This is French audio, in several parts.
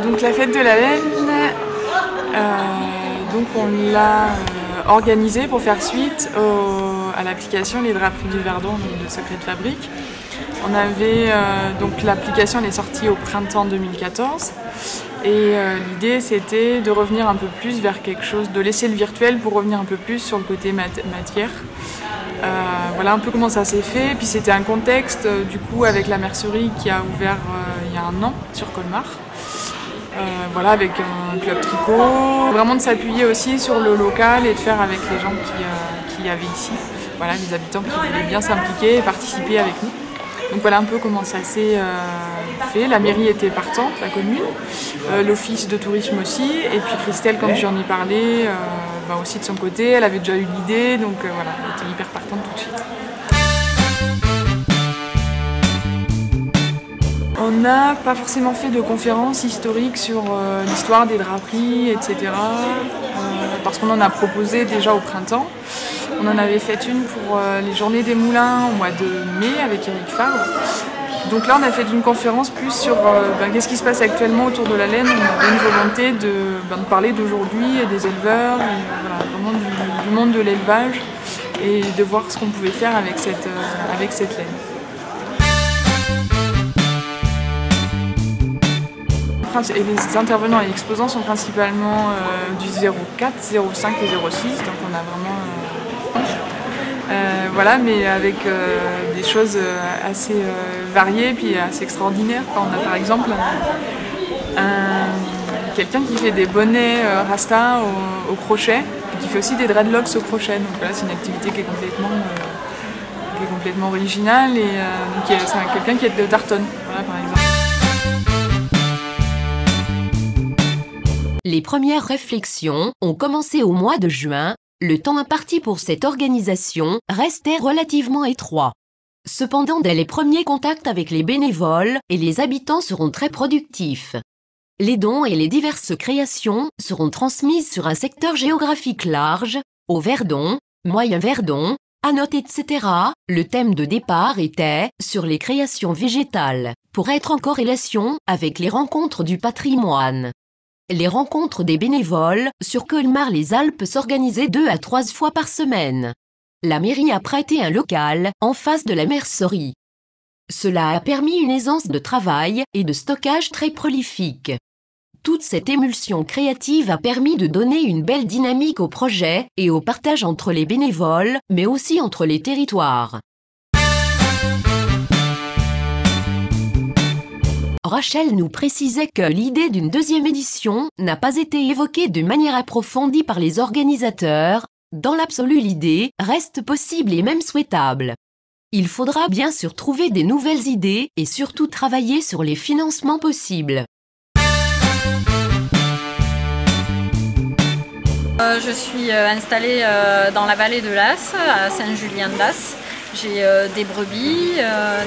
Donc la fête de la laine, donc on l'a organisée pour faire suite à l'application Les Draperies du Verdon de Secret de Fabrique. On avait donc l'application elle est sortie au printemps 2014 et l'idée c'était de revenir un peu plus vers quelque chose, de laisser le virtuel pour revenir un peu plus sur le côté matière. Voilà un peu comment ça s'est fait. Et puis c'était un contexte du coup avec la mercerie qui a ouvert il y a 1 an sur Colmar. Voilà, avec un club tricot. Vraiment de s'appuyer aussi sur le local et de faire avec les gens qui y avaient ici. Voilà, les habitants qui voulaient bien s'impliquer et participer avec nous. Donc voilà un peu comment ça s'est fait. La mairie était partante, la commune, l'office de tourisme aussi, et puis Christelle, comme j'en ai parlé, aussi de son côté, elle avait déjà eu l'idée, donc voilà, elle était hyper partante tout de suite. On n'a pas forcément fait de conférences historiques sur l'histoire des draperies, etc. Parce qu'on en a proposé déjà au printemps. On en avait fait une pour les Journées des Moulins au mois de mai avec Eric Favre. Donc là, on a fait une conférence plus sur qu'est-ce qui se passe actuellement autour de la laine. On avait une volonté de parler d'aujourd'hui et des éleveurs, et, voilà, vraiment du monde de l'élevage et de voir ce qu'on pouvait faire avec cette laine. Et les intervenants et exposants sont principalement du 04, 05 et 06, donc on a vraiment voilà, mais avec des choses assez variées puis assez extraordinaires. Enfin, on a par exemple quelqu'un qui fait des bonnets rasta au crochet et qui fait aussi des dreadlocks au crochet. Donc voilà, c'est une activité qui est complètement originale et c'est quelqu'un qui est de Tartonne, voilà, par exemple. Les premières réflexions ont commencé au mois de juin. Le temps imparti pour cette organisation restait relativement étroit. Cependant, dès les premiers contacts avec les bénévoles et les habitants seront très productifs. Les dons et les diverses créations seront transmises sur un secteur géographique large, au Verdon, Moyen Verdon, Anote, etc. Le thème de départ était sur les créations végétales, pour être en corrélation avec les rencontres du patrimoine. Les rencontres des bénévoles sur Colmar-les-Alpes s'organisaient 2 à 3 fois par semaine. La mairie a prêté un local en face de la mercerie. Cela a permis une aisance de travail et de stockage très prolifique. Toute cette émulsion créative a permis de donner une belle dynamique au projet et au partage entre les bénévoles, mais aussi entre les territoires. Rachel nous précisait que l'idée d'une 2e édition n'a pas été évoquée de manière approfondie par les organisateurs. Dans l'absolu, l'idée reste possible et même souhaitable. Il faudra bien sûr trouver des nouvelles idées et surtout travailler sur les financements possibles. Je suis installée dans la vallée de l'As, à Saint-Julien-d'As. J'ai des brebis,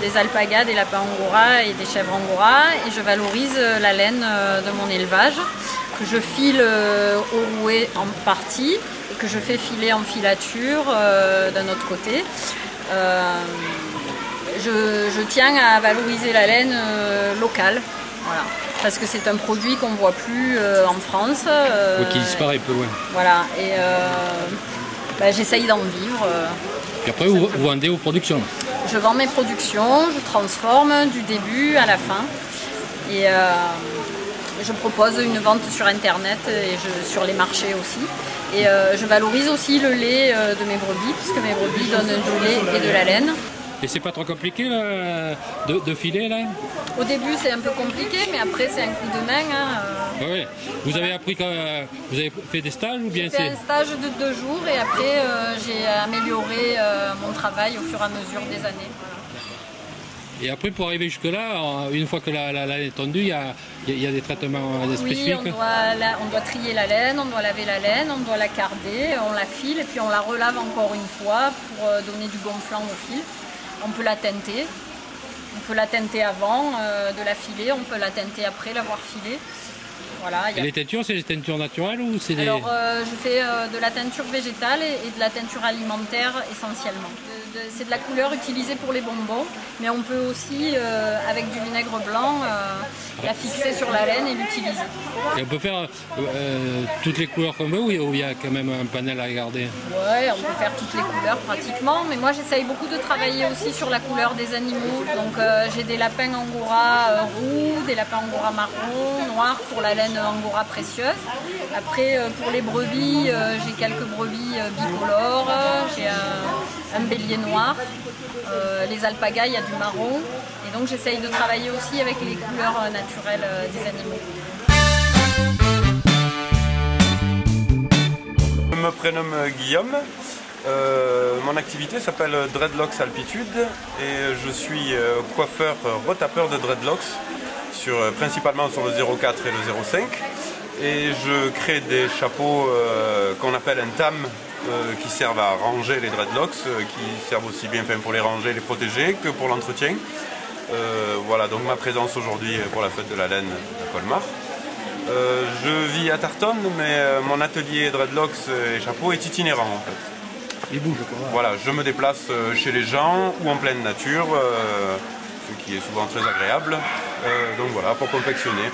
des alpagas, des lapins angora et des chèvres angora et je valorise la laine de mon élevage que je file au rouet en partie et que je fais filer en filature d'un autre côté. Je tiens à valoriser la laine locale, voilà, parce que c'est un produit qu'on ne voit plus en France. Qui disparaît peu, ouais. Voilà, et j'essaye d'en vivre. Et après, vous vendez vos productions? Je vends mes productions, je transforme du début à la fin. Et je propose une vente sur Internet et sur les marchés aussi. Et je valorise aussi le lait de mes brebis, puisque mes brebis donnent du lait et de la laine. Et c'est pas trop compliqué là, de filer là? Au début c'est un peu compliqué, mais après c'est un coup de main. Oui. Vous avez appris vous avez fait des stages ou bien j'ai fait un stage de 2 jours et après j'ai amélioré mon travail au fur et à mesure des années. Voilà. Et après pour arriver jusque là, une fois que la laine est tondue, il y a des traitements spécifiques? Oui, on doit trier la laine, on doit laver la laine, on doit la carder, on la file et puis on la relave encore une fois pour donner du gonflant au fil. On peut la teinter. On peut la teinter avant de la filer, on peut la teinter après l'avoir filée. Voilà, et les teintures, c'est des teintures naturelles ou c'est des... Alors, je fais de la teinture végétale et de la teinture alimentaire essentiellement. c'est de la couleur utilisée pour les bonbons, mais on peut aussi, avec du vinaigre blanc, la fixer sur la laine et l'utiliser. Et on peut faire toutes les couleurs qu'on veut ou il y a quand même un panel à garder? Ouais, on peut faire toutes les couleurs pratiquement, mais moi j'essaye beaucoup de travailler aussi sur la couleur des animaux. Donc j'ai des lapins angora roux, des lapins angora marron, noirs pour la laine angora précieuse. Après pour les brebis, j'ai quelques brebis bicolores, j'ai un bélier noir. Les alpagas, il y a du marron. Et donc j'essaye de travailler aussi avec les couleurs naturelles des animaux. Je me prénomme Guillaume. Mon activité s'appelle Dreadlocks Alpitude et je suis coiffeur retapeur de dreadlocks, principalement sur le 04 et le 05. Et je crée des chapeaux qu'on appelle un tam, qui servent à ranger les dreadlocks, qui servent aussi bien pour les ranger et les protéger que pour l'entretien. Voilà donc ma présence aujourd'hui pour la fête de la laine à Colmar. Je vis à Tartonne, mais mon atelier dreadlocks et chapeaux est itinérant en fait. Il bouge quoi. Voilà, je me déplace chez les gens ou en pleine nature, ce qui est souvent très agréable. Donc voilà, pour confectionner.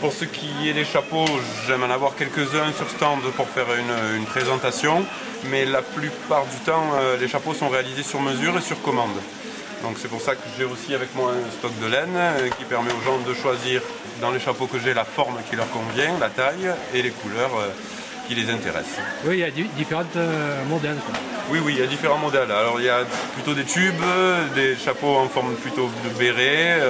Pour ce qui est des chapeaux, j'aime en avoir quelques-uns sur stand pour faire une présentation, mais la plupart du temps, les chapeaux sont réalisés sur mesure et sur commande. Donc c'est pour ça que j'ai aussi avec moi un stock de laine qui permet aux gens de choisir dans les chapeaux que j'ai la forme qui leur convient, la taille et les couleurs qui les intéressent. Oui, il y a différents modèles. Quoi. Oui, il y a différents modèles. Alors il y a plutôt des tubes, des chapeaux en forme plutôt de béret,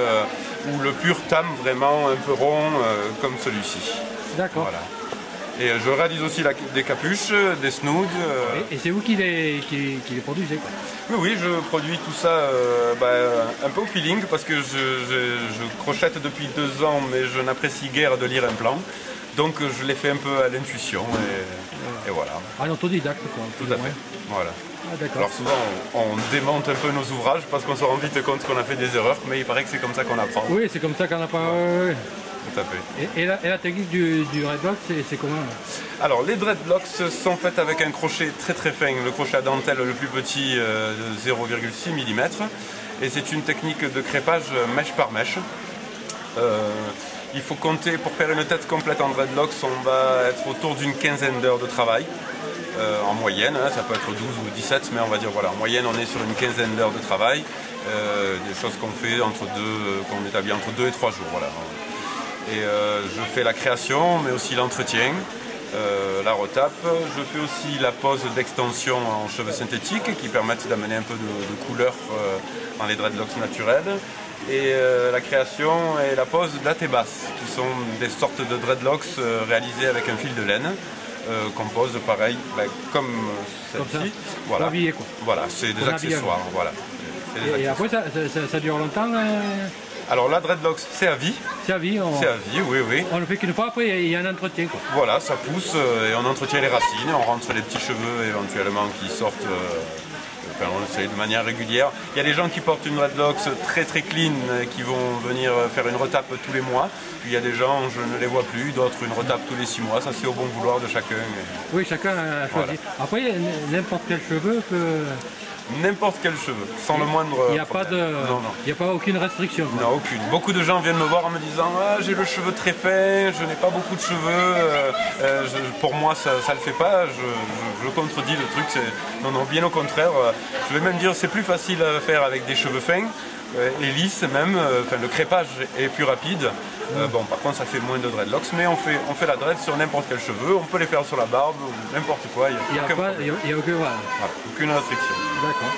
ou le pur tam vraiment un peu rond comme celui-ci. D'accord. Voilà. Et je réalise aussi des capuches, des snoods. Et c'est vous qui les produisez quoi. Oui, je produis tout ça un peu au feeling parce que je crochette depuis 2 ans mais je n'apprécie guère de lire un plan. Donc je l'ai fait un peu à l'intuition et voilà. Un autodidacte quoi. Tout à fait. Voilà. Ah, alors souvent on démonte un peu nos ouvrages parce qu'on se rend vite compte qu'on a fait des erreurs, mais il paraît que c'est comme ça qu'on apprend. Oui, c'est comme ça qu'on apprend. Ouais. Tout à fait. Et la technique du dreadlock, c'est comment? Alors les dreadlocks sont faits avec un crochet très très fin, le crochet à dentelle le plus petit de 0,6 mm. Et c'est une technique de crépage mèche par mèche. Il faut compter, pour faire une tête complète en dreadlocks, on va être autour d'une quinzaine d'heures de travail. En moyenne, ça peut être 12 ou 17, mais on va dire voilà, en moyenne on est sur une quinzaine d'heures de travail. Des choses qu'on fait qu'on établit entre 2 et 3 jours. Voilà. Et je fais la création, mais aussi l'entretien, la retape. Je fais aussi la pose d'extension en cheveux synthétiques qui permettent d'amener un peu de couleur dans les dreadlocks naturels. Et la création et la pose de la basse, qui sont des sortes de dreadlocks réalisés avec un fil de laine. Qu'on pose pareil, comme celle-ci. Voilà, voilà c'est des accessoires. Voilà. Et après, ça dure longtemps Alors la dreadlocks, c'est à vie. C'est à vie, c'est à vie, oui. On le fait qu'une fois, après il y a un entretien. Quoi. Voilà, ça pousse et on entretient les racines, on rentre les petits cheveux éventuellement qui sortent. Enfin, on le fait de manière régulière. Il y a des gens qui portent une dreadlocks très très clean qui vont venir faire une retape tous les mois. Puis il y a des gens, je ne les vois plus, d'autres une retape tous les 6 mois. Ça c'est au bon vouloir de chacun. Oui, chacun a choisi. Voilà. Après, n'importe quel cheveu peut... N'importe quel cheveu, sans le moindre Il n'y a pas il n'y a pas aucune restriction. Quoi. Non, aucune. Beaucoup de gens viennent me voir en me disant ah, j'ai le cheveu très fin, je n'ai pas beaucoup de cheveux, pour moi ça ne le fait pas, je contredis le truc, non, bien au contraire, je vais même dire c'est plus facile à faire avec des cheveux fins, et lisses même, le crépage est plus rapide. Bon, par contre ça fait moins de dreadlocks, mais on fait la dread sur n'importe quel cheveu, on peut les faire sur la barbe, n'importe quoi, il n'y a aucune restriction. D'accord.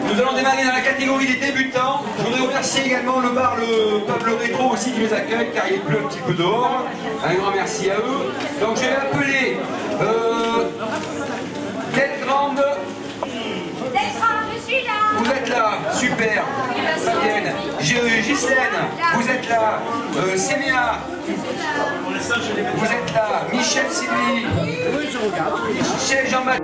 Nous allons démarrer dans la catégorie des débutants. Je voudrais remercier également le bar Le Peuple Rétro aussi qui nous accueille car il pleut un petit peu dehors. Un grand merci à eux. Donc je vais appeler Tête Grande. Je suis là. Vous êtes là, super. Fabienne. Ghislaine, vous êtes là. Séméa. Vous êtes là. Michel Sylvie. Michel Jean-Baptiste.